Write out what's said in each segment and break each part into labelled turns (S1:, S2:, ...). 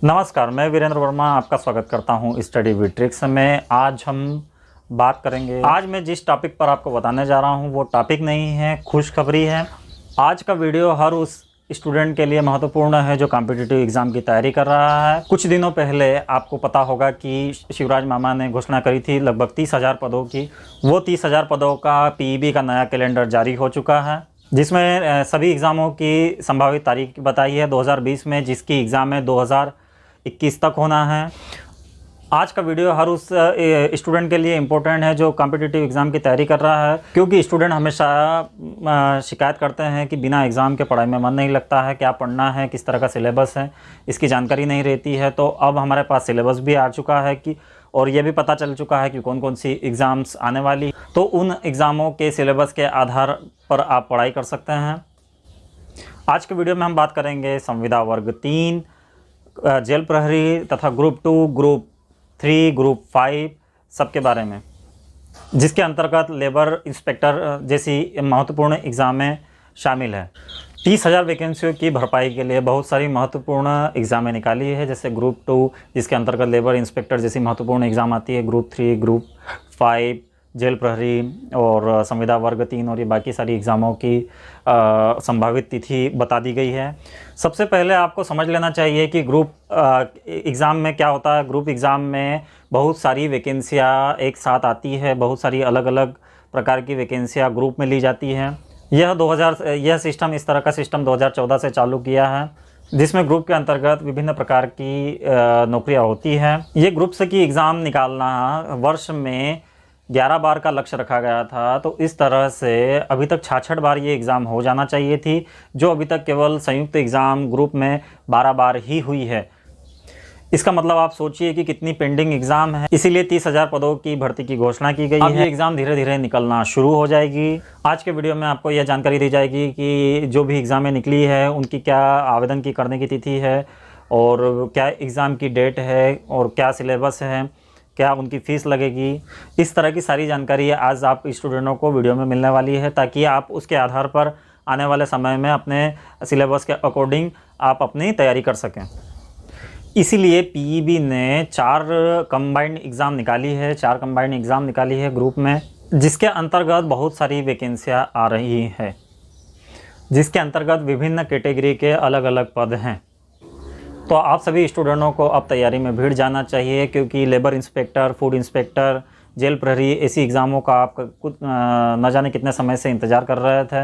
S1: नमस्कार, मैं वीरेंद्र वर्मा आपका स्वागत करता हूं स्टडी विद ट्रिक्स में। आज हम बात करेंगे, आज मैं जिस टॉपिक पर आपको बताने जा रहा हूं वो टॉपिक नहीं है, खुशखबरी है। आज का वीडियो हर उस स्टूडेंट के लिए महत्वपूर्ण है जो कॉम्पिटिटिव एग्ज़ाम की तैयारी कर रहा है। कुछ दिनों पहले आपको पता होगा कि शिवराज मामा ने घोषणा करी थी लगभग 30,000 पदों की। वो 30,000 पदों का पीईबी का नया कैलेंडर जारी हो चुका है, जिसमें सभी एग्ज़ामों की संभावित तारीख बताई है 2020 में, जिसकी एग्ज़ाम है 2021 तक होना है। आज का वीडियो हर उस स्टूडेंट के लिए इम्पोर्टेंट है जो कॉम्पिटिटिव एग्ज़ाम की तैयारी कर रहा है, क्योंकि स्टूडेंट हमेशा शिकायत करते हैं कि बिना एग्ज़ाम के पढ़ाई में मन नहीं लगता है, क्या पढ़ना है, किस तरह का सिलेबस है, इसकी जानकारी नहीं रहती है। तो अब हमारे पास सिलेबस भी आ चुका है कि और ये भी पता चल चुका है कि कौन कौन सी एग्ज़ाम्स आने वाली, तो उन एग्ज़ामों के सिलेबस के आधार पर आप पढ़ाई कर सकते हैं। आज के वीडियो में हम बात करेंगे संविदा वर्ग 3, जेल प्रहरी तथा ग्रुप 2, ग्रुप 3, ग्रुप 5 सबके बारे में, जिसके अंतर्गत लेबर इंस्पेक्टर जैसी महत्वपूर्ण एग्ज़ामें शामिल है। 30,000 वैकेंसियों की भरपाई के लिए बहुत सारी महत्वपूर्ण एग्ज़ामें निकाली है, जैसे ग्रुप 2 जिसके अंतर्गत लेबर इंस्पेक्टर जैसी महत्वपूर्ण एग्ज़ाम आती है, ग्रुप 3, ग्रुप 5, जेल प्रहरी और संविदा वर्ग 3 और ये बाकी सारी एग्ज़ामों की संभावित तिथि बता दी गई है। सबसे पहले आपको समझ लेना चाहिए कि ग्रुप एग्ज़ाम में क्या होता है। ग्रुप एग्ज़ाम में बहुत सारी वैकेंसियाँ एक साथ आती है, बहुत सारी अलग अलग प्रकार की वैकेंसियाँ ग्रुप में ली जाती हैं। यह सिस्टम, इस तरह का सिस्टम 2014 से चालू किया है, जिसमें ग्रुप के अंतर्गत विभिन्न प्रकार की नौकरियां होती हैं। ये ग्रुप्स की एग्ज़ाम निकालना वर्ष में 11 बार का लक्ष्य रखा गया था, तो इस तरह से अभी तक 66 बार ये एग्ज़ाम हो जाना चाहिए थी, जो अभी तक केवल संयुक्त एग्ज़ाम ग्रुप में 12 बार ही हुई है। इसका मतलब आप सोचिए कि कितनी पेंडिंग एग्ज़ाम है। इसीलिए 30,000 पदों की भर्ती की घोषणा की गई है। ये एग्ज़ाम धीरे धीरे निकलना शुरू हो जाएगी। आज के वीडियो में आपको यह जानकारी दी जाएगी कि जो भी एग्ज़ामें निकली है उनकी क्या आवेदन की करने की तिथि है और क्या एग्ज़ाम की डेट है और क्या सिलेबस है, क्या उनकी फ़ीस लगेगी। इस तरह की सारी जानकारी आज आप स्टूडेंटों को वीडियो में मिलने वाली है, ताकि आप उसके आधार पर आने वाले समय में अपने सिलेबस के अकॉर्डिंग आप अपनी तैयारी कर सकें। इसीलिए पीईबी ने 4 कंबाइंड एग्ज़ाम निकाली है, 4 कंबाइंड एग्ज़ाम निकाली है ग्रुप में, जिसके अंतर्गत बहुत सारी वैकेंसियाँ आ रही हैं, जिसके अंतर्गत विभिन्न कैटेगरी के अलग अलग पद हैं। तो आप सभी स्टूडेंटों को अब तैयारी में भीड़ जाना चाहिए, क्योंकि लेबर इंस्पेक्टर, फूड इंस्पेक्टर, जेल प्रहरी ऐसी एग्ज़ामों का आप न जाने कितने समय से इंतज़ार कर रहे थे।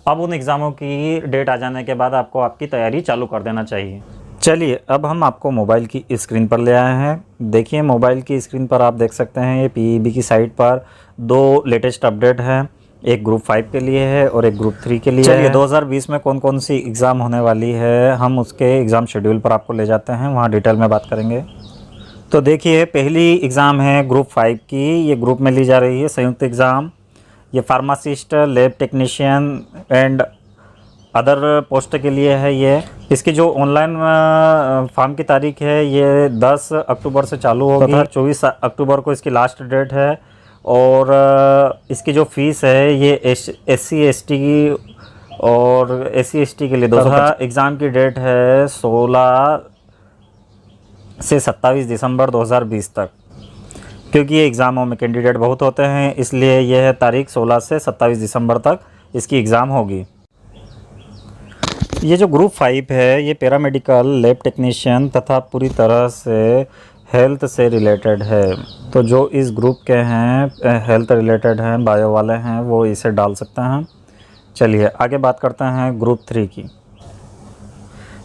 S1: अब उन एग्ज़ामों की डेट आ जाने के बाद आपको आपकी तैयारी चालू कर देना चाहिए। चलिए, अब हम आपको मोबाइल की स्क्रीन पर ले आए हैं। देखिए, मोबाइल की स्क्रीन पर आप देख सकते हैं ये पीईबी की साइट पर 2 लेटेस्ट अपडेट है, एक ग्रुप 5 के लिए है और एक ग्रुप 3 के लिए। चलिए, 2020 में कौन कौन सी एग्ज़ाम होने वाली है, हम उसके एग्ज़ाम शेड्यूल पर आपको ले जाते हैं, वहाँ डिटेल में बात करेंगे। तो देखिए, पहली एग्ज़ाम है ग्रुप 5 की। ये ग्रुप में ली जा रही है संयुक्त एग्ज़ाम। ये pharmacist, lab technician and other post के लिए है। ये इसकी जो ऑनलाइन फॉर्म की तारीख है ये 10 अक्टूबर से चालू होगी, 24 अक्टूबर को इसकी लास्ट डेट है। और इसकी जो फीस है ये SC ST की और SC ST के लिए 250। एग्ज़ाम की डेट है 16 से 27 दिसंबर 2020 तक, क्योंकि ये एग्ज़ामों में कैंडिडेट बहुत होते हैं, इसलिए यह तारीख 16 से 27 दिसंबर तक इसकी एग्ज़ाम होगी। ये जो ग्रुप 5 है ये पैरामेडिकल, लैब टेक्नीशियन तथा पूरी तरह से हेल्थ से रिलेटेड है। तो जो इस ग्रुप के हैं, हेल्थ रिलेटेड हैं, बायो वाले हैं, वो इसे डाल सकते हैं। चलिए आगे बात करते हैं ग्रुप 3 की।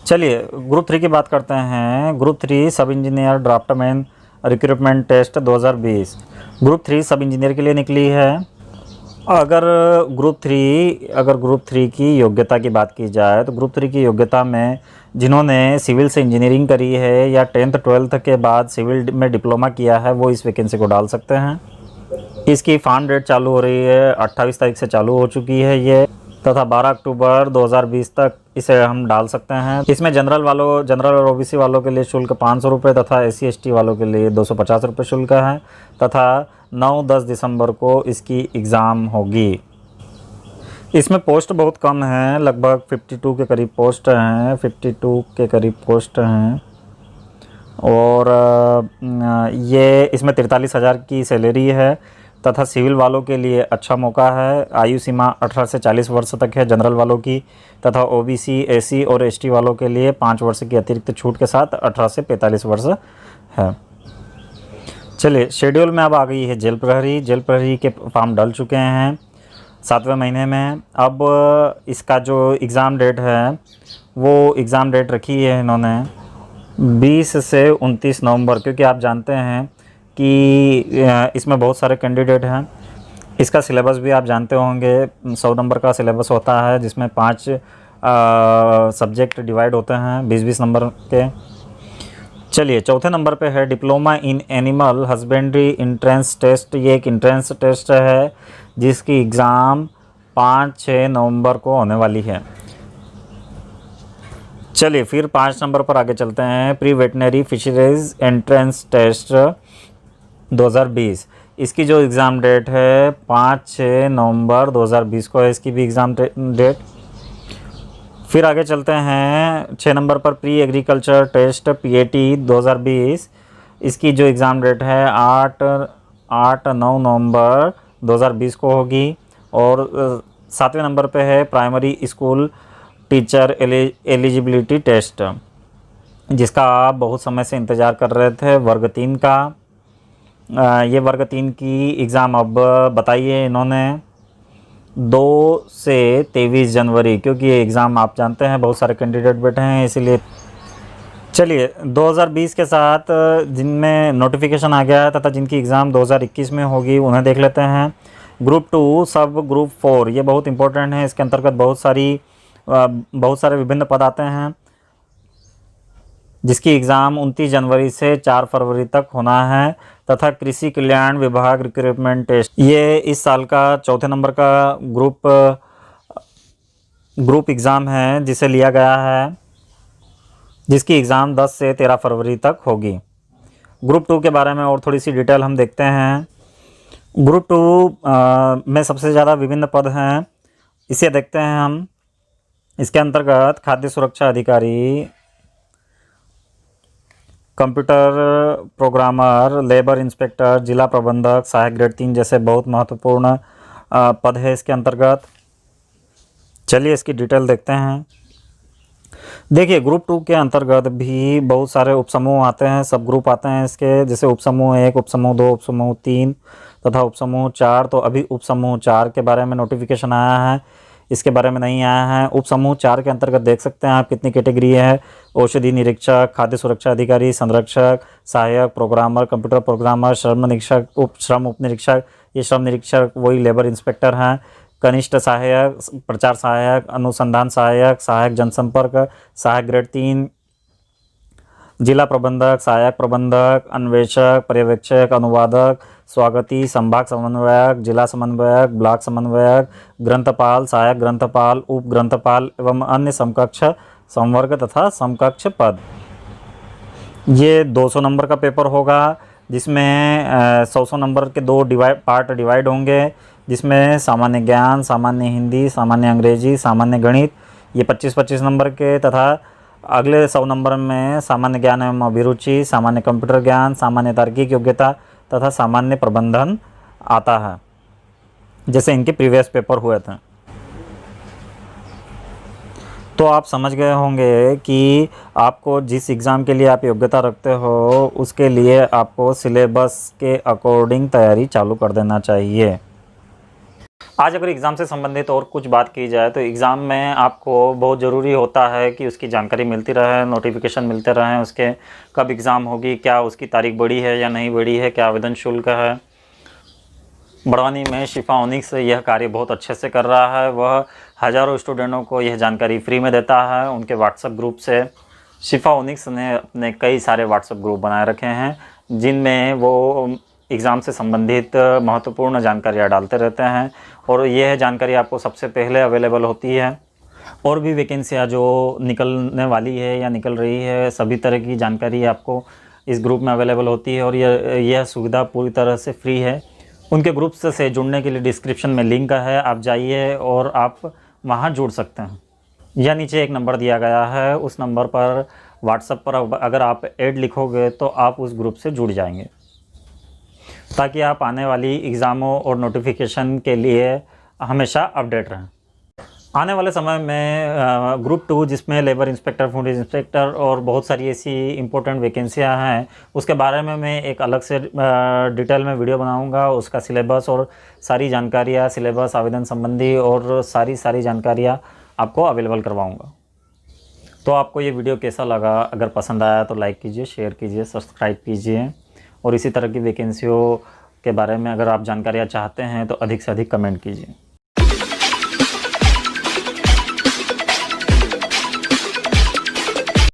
S1: चलिए ग्रुप 3 की बात करते हैं। Group 3 sub engineer draftsman recruitment test 2020 group 3 sub engineer के लिए निकली है। अगर ग्रुप 3 की योग्यता की बात की जाए तो ग्रुप 3 की योग्यता में जिन्होंने सिविल से इंजीनियरिंग करी है या 10th 12th के बाद सिविल में डिप्लोमा किया है वो इस वैकेंसी को डाल सकते हैं। इसकी फॉर्म डेट चालू हो रही है, 28 तारीख से चालू हो चुकी है ये, तथा 12 अक्टूबर 2020 तक इसे हम डाल सकते हैं। इसमें जनरल और OBC वालों के लिए शुल्क 500 रुपये तथा SC ST वालों के लिए 250 रुपये शुल्क है, तथा 9-10 दिसंबर को इसकी एग्ज़ाम होगी। इसमें पोस्ट बहुत कम है, लगभग 52 के करीब पोस्ट हैं, 52 के करीब पोस्ट हैं। और ये इसमें 43,000 की सैलरी है तथा सिविल वालों के लिए अच्छा मौका है। आयु सीमा 18 से 40 वर्ष तक है जनरल वालों की, तथा ओबीसी, एसी और एसटी वालों के लिए 5 वर्ष की अतिरिक्त छूट के साथ 18 से 45 वर्ष है। चलिए, शेड्यूल में अब आ गई है जेल प्रहरी। जेल प्रहरी के फॉर्म डल चुके हैं 7वें महीने में। अब इसका जो एग्ज़ाम डेट है वो एग्ज़ाम डेट रखी है इन्होंने 20 से 29 नवंबर, क्योंकि आप जानते हैं कि इसमें बहुत सारे कैंडिडेट हैं। इसका सिलेबस भी आप जानते होंगे, 100 नंबर का सिलेबस होता है जिसमें 5 सब्जेक्ट डिवाइड होते हैं 20-20 नंबर के। चलिए, चौथे नंबर पे है diploma in animal husbandry entrance test. ये एक इंट्रेंस टेस्ट है जिसकी एग्ज़ाम 5-6 नवंबर को होने वाली है। चलिए, फिर 5 नंबर पर आगे चलते हैं। Pre veterinary fisheries entrance test 2020। इसकी जो एग्ज़ाम डेट है 5-6 नवंबर 2020 को है इसकी भी एग्ज़ाम डेट। फिर आगे चलते हैं 6 नंबर पर प्री एग्रीकल्चर टेस्ट पीएटी 2020। इसकी जो एग्ज़ाम डेट है 8-9 नवंबर 2020 को होगी। और 7वें नंबर पे है primary school teacher eligibility test, जिसका आप बहुत समय से इंतज़ार कर रहे थे, वर्ग 3 का। ये वर्ग 3 की एग्ज़ाम अब बताइए इन्होंने 2 से 23 जनवरी, क्योंकि ये एग्ज़ाम आप जानते हैं बहुत सारे कैंडिडेट बैठे हैं इसीलिए। चलिए, 2020 के साथ जिनमें नोटिफिकेशन आ गया है तथा जिनकी एग्ज़ाम 2021 में होगी उन्हें देख लेते हैं। ग्रुप 2 सब ग्रुप 4, ये बहुत इंपॉर्टेंट है। इसके अंतर्गत बहुत सारे विभिन्न पद आते हैं जिसकी एग्ज़ाम 29 जनवरी से 4 फरवरी तक होना है। तथा कृषि कल्याण विभाग रिक्रूटमेंट टेस्ट, ये इस साल का चौथे नंबर का ग्रुप एग्ज़ाम है जिसे लिया गया है, जिसकी एग्ज़ाम 10 से 13 फरवरी तक होगी। ग्रुप 2 के बारे में और थोड़ी सी डिटेल हम देखते हैं। ग्रुप 2 में सबसे ज़्यादा विभिन्न पद हैं, इसे देखते हैं हम। इसके अंतर्गत खाद्य सुरक्षा अधिकारी, कंप्यूटर प्रोग्रामर, लेबर इंस्पेक्टर, जिला प्रबंधक, सहायक ग्रेड 3 जैसे बहुत महत्वपूर्ण पद है इसके अंतर्गत। चलिए, इसकी डिटेल देखते हैं। देखिए, ग्रुप 2 के अंतर्गत भी बहुत सारे उपसमूह आते हैं, सब ग्रुप आते हैं इसके, जैसे उपसमूह 1, उपसमूह 2, उपसमूह 3 तथा उपसमूह 4। तो अभी उपसमूह 4 के बारे में नोटिफिकेशन आया है, इसके बारे में नहीं आया है। उपसमूह 4 के अंतर्गत देख सकते हैं आप कितनी कैटेगरी है। औषधि निरीक्षक, खाद्य सुरक्षा अधिकारी, संरक्षक, सहायक, प्रोग्रामर, कंप्यूटर प्रोग्रामर, श्रम निरीक्षक, श्रम उप निरीक्षक, ये श्रम निरीक्षक वही लेबर इंस्पेक्टर हैं। कनिष्ठ सहायक, प्रचार सहायक, अनुसंधान सहायक, सहायक जनसंपर्क, सहायक ग्रेड 3, जिला प्रबंधक, सहायक प्रबंधक, अन्वेषक, पर्यवेक्षक, अनुवादक, स्वागती, संभाग समन्वयक, जिला समन्वयक, ब्लॉक समन्वयक, ग्रंथपाल, सहायक ग्रंथपाल, उप ग्रंथपाल एवं अन्य समकक्ष संवर्ग तथा समकक्ष पद। ये 200 नंबर का पेपर होगा जिसमें 100 नंबर के 2 पार्ट डिवाइड होंगे, जिसमें सामान्य ज्ञान, सामान्य हिंदी, सामान्य अंग्रेजी, सामान्य गणित, ये 25-25 नंबर के। तथा अगले 100 नंबर में सामान्य ज्ञान एवं अभिरुचि, सामान्य कंप्यूटर ज्ञान, सामान्य तार्किक योग्यता तथा सामान्य प्रबंधन आता है, जैसे इनके प्रीवियस पेपर हुए थे। तो आप समझ गए होंगे कि आपको जिस एग्ज़ाम के लिए आप योग्यता रखते हो उसके लिए आपको सिलेबस के अकॉर्डिंग तैयारी चालू कर देना चाहिए। आज अगर एग्ज़ाम से संबंधित और कुछ बात की जाए तो एग्ज़ाम में आपको बहुत ज़रूरी होता है कि उसकी जानकारी मिलती रहे, नोटिफिकेशन मिलते रहें, उसके कब एग्ज़ाम होगी, क्या उसकी तारीख बढ़ी है या नहीं बढ़ी है, क्या आवेदन शुल्क है। बड़वानी में शिफा ओनिक्स यह कार्य बहुत अच्छे से कर रहा है। वह हज़ारों स्टूडेंटों को यह जानकारी फ्री में देता है उनके व्हाट्सएप ग्रुप से। शिफा ओनिक्स ने अपने कई सारे व्हाट्सएप ग्रुप बनाए रखे हैं जिनमें वो एग्ज़ाम से संबंधित महत्वपूर्ण जानकारियाँ डालते रहते हैं और यह जानकारी आपको सबसे पहले अवेलेबल होती है। और भी वैकेंसियाँ जो निकलने वाली है या निकल रही है, सभी तरह की जानकारी आपको इस ग्रुप में अवेलेबल होती है और यह सुविधा पूरी तरह से फ्री है। उनके ग्रुप से जुड़ने के लिए डिस्क्रिप्शन में लिंक है, आप जाइए और आप वहाँ जुड़ सकते हैं। या नीचे एक नंबर दिया गया है, उस नंबर पर व्हाट्सएप पर अगर आप ऐड लिखोगे तो आप उस ग्रुप से जुड़ जाएंगे, ताकि आप आने वाली एग्ज़ामों और नोटिफिकेशन के लिए हमेशा अपडेट रहें। आने वाले समय में ग्रुप 2 जिसमें लेबर इंस्पेक्टर, फूड इंस्पेक्टर और बहुत सारी ऐसी इंपॉर्टेंट वैकेंसियां हैं, उसके बारे में मैं एक अलग से डिटेल में वीडियो बनाऊंगा। उसका सिलेबस और सारी जानकारियां, सिलेबस, आवेदन संबंधी और सारी जानकारियां आपको अवेलेबल करवाऊंगा। तो आपको ये वीडियो कैसा लगा? अगर पसंद आया तो लाइक कीजिए, शेयर कीजिए, सब्सक्राइब कीजिए और इसी तरह की वैकेंसियों के बारे में अगर आप जानकारियाँ चाहते हैं तो अधिक से अधिक कमेंट कीजिए।